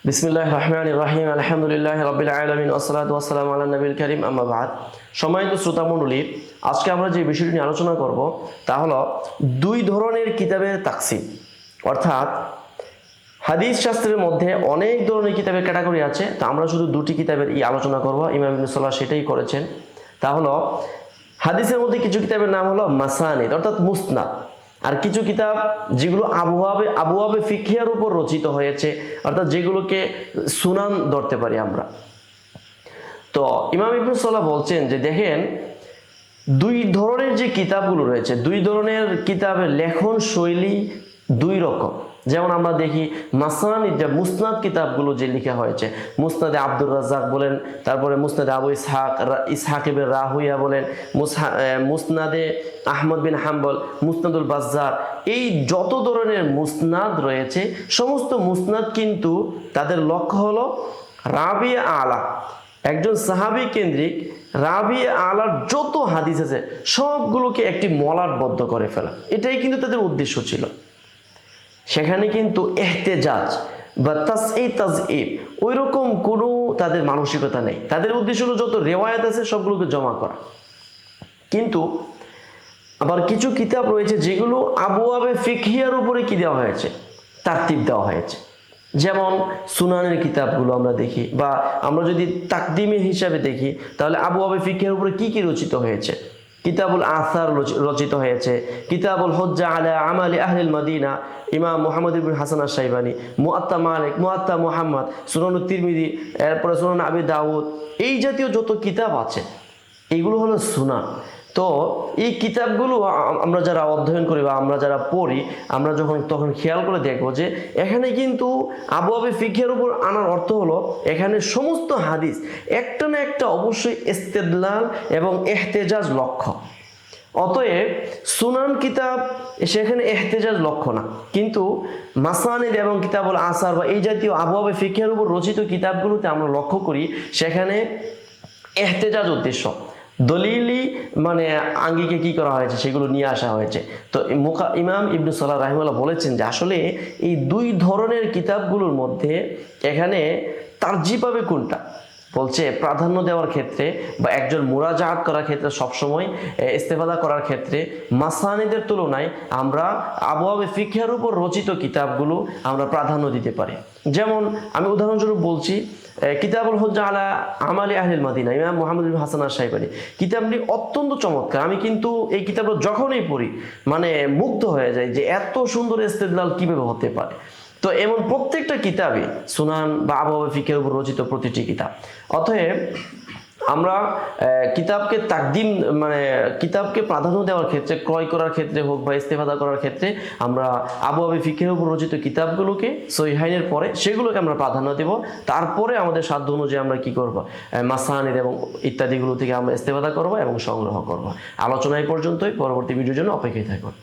বিসমিল্লাহির রহমানির রহিম আলহামদুলিল্লাহি রাব্বিল আলামিন ওয়াসসালাতু ওয়াসসালামু আলা নবিল কারীম আম্মা বাদ। সম্মানিত শ্রোতা মণ্ডলী, আজকে আমরা যে বিষয়টি নিয়ে আলোচনা করব তা হলো দুই ধরনের কিতাবের তাকসিম। অর্থাৎ হাদিস শাস্ত্রের মধ্যে অনেক ধরনের কিতাবের ক্যাটাগরি আছে, তো আমরা শুধু দুটি কিতাবের আলোচনা করব। ইমাম ইবনে সালাহ সেটাই করেছেন। তা হলো হাদিসের মধ্যে কিছু কিতাবের নাম হলো মাসানিদ অর্থাৎ মুসনাদ, আর কিছু কিতাব যেগুলো আবওয়াবে ফিকহের উপর রচিত হয়েছে, অর্থাৎ যেগুলোকে সুনান ধরতে পারি আমরা। তো ইমাম ইবনে সালাহ বলছেন যে দেখেন, দুই ধরনের যে কিতাবগুলো রয়েছে, দুই ধরনের কিতাবের লেখন শৈলী দুই রকম। যেমন আমরা দেখি মাসানিদ যে মুসনাদ কিতাবগুলো যে লেখা হয়েছে, মুসনাদে আব্দুর রাজ্জাক বলেন, তারপরে মুসনাদে আবু ইসহাক ইবনে রাহুইয়া বলেন, মুসনাদে আহমদ বিন হাম্বল, মুসনাদুল বাজ্জার, এই যত ধরনের মুসনাদ রয়েছে সমস্ত মুসনাদ কিন্তু তাদের লক্ষ্য হলো রাবি আলা, একজন সাহাবী কেন্দ্রিক রাবি আলার যত হাদিস আছে সবগুলোকে একটি মলাটবদ্ধ করে ফেলা, এটাই কিন্তু তাদের উদ্দেশ্য ছিল। সেখানে কিন্তু ইহতেজাজ বা তাজঈব ওই রকম কোনো তাদের মানসিকতা নেই। তাদের উদ্দেশ্য হলো যত রেওয়ায়াত আছে সবগুলোকে জমা করা। কিন্তু আবার কিছু কিতাব রয়েছে যেগুলো আবওয়াবে ফিকহিয়ার উপরে কি দেওয়া হয়েছে, তারতিব দেওয়া হয়েছে। যেমন সুনানের কিতাবগুলো আমরা দেখি, বা আমরা যদি তাকদিমে হিসাবে দেখি তাহলে আবওয়াবে ফিকহের উপরে কি কি রচিত হয়েছে। কিতাবুল আসার রচিত হয়েছে, কিতাবুল হুজ্জা আলা আমালি আহলিল মদিনা ইমাম মুহাম্মদ ইবনে হাসান আশ-শাইবানি, মুআত্তা মালিক, মুআত্তা মুহাম্মদ, সুনানুত তিরমিজি, এরপরে সুনান আবি দাউদ, এই জাতীয় যত কিতাব আছে এইগুলো হলো সুনান। তো এই কিতাবগুলো আমরা যারা অধ্যয়ন করি বা আমরা যারা পড়ি, আমরা তখন খেয়াল করে দেখবো যে এখানে কিন্তু আবওয়াবে ফিকহের উপর আনার অর্থ হলো এখানে সমস্ত হাদিস একটা না একটা অবশ্যই ইস্তেদলাল এবং ইহতেজাজ লক্ষ্য। অতএব সুনান কিতাব সেখানে ইহতেজাজ লক্ষ্য না, কিন্তু মাসানিদ এবং কিতাবুল আসার বা এই জাতীয় আবওয়াবে ফিকহের উপর রচিত কিতাবগুলোতে আমরা লক্ষ্য করি সেখানে ইহতেজাজ উদ্দেশ্য, দলিলি মানে আঙ্গিকে কি করা হয়েছে সেগুলো নিয়ে আসা হয়েছে। তো ইমাম ইবনে সালাহ রাহিমাহুল্লাহ বলেছেন যে আসলে এই দুই ধরনের কিতাবগুলোর মধ্যে এখানে তারজিহ পাবে কোনটা, বলছে প্রাধান্য দেওয়ার ক্ষেত্রে বা একজন মুরাজাআত করার ক্ষেত্রে সবসময় ইস্তেফাদা করার ক্ষেত্রে মাসানিদের তুলনায় আমরা আবওয়াবে ফিকহের উপর রচিত কিতাবগুলো আমরা প্রাধান্য দিতে পারি। যেমন আমি উদাহরণস্বরূপ বলছি, কিতাবুল হুজ্জা আলা আমালি আহলিল মদিনা ইমাম মুহাম্মদ ইবনে হাসান আশ-শাইবানি, কিতাবটি অত্যন্ত চমৎকার। আমি কিন্তু এই কিতাবটা যখনই পড়ি মানে মুগ্ধ হয়ে যাই যে এত সুন্দর ইস্তেদলাল কিভাবে হতে পারে। তো এমন প্রত্যেকটা কিতাবই সুনান বা আবওয়াবে ফিকহের উপর রচিত প্রতিটি কিতাব। অতএব আমরা কিতাবকে তাকদিম মানে কিতাবকে প্রাধান্য দেওয়ার ক্ষেত্রে, ক্রয় করার ক্ষেত্রে হোক বা ইস্তেফাদা করার ক্ষেত্রে আমরা আবওয়াবে ফিকহের উপর রচিত কিতাবগুলোকে সহিহাইনের পরে সেগুলোকে আমরা প্রাধান্য দেব। তারপরে আমাদের সাধ্য অনুযায়ী আমরা কি করব, মাসানিদ এবং ইত্যাদিগুলো থেকে আমরা ইস্তেফাদা করব এবং সংগ্রহ করব। আলোচনা এই পর্যন্তই, পরবর্তী ভিডিওর জন্য অপেক্ষায় থাকুন।